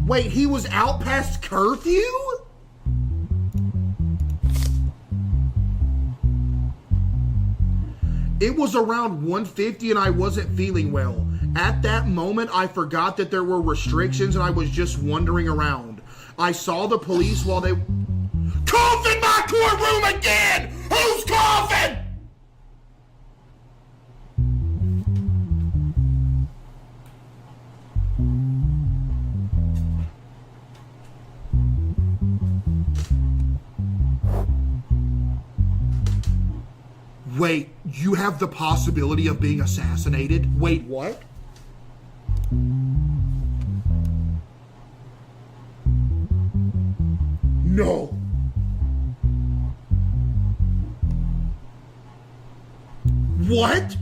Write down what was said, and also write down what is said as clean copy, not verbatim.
Wait, he was out past curfew? It was around 1:50 and I wasn't feeling well. At that moment, I forgot that there were restrictions and I was just wandering around. I saw the police while they... Cough in my courtroom again! Who's coughing? Wait, you have the possibility of being assassinated? Wait, what? No. What?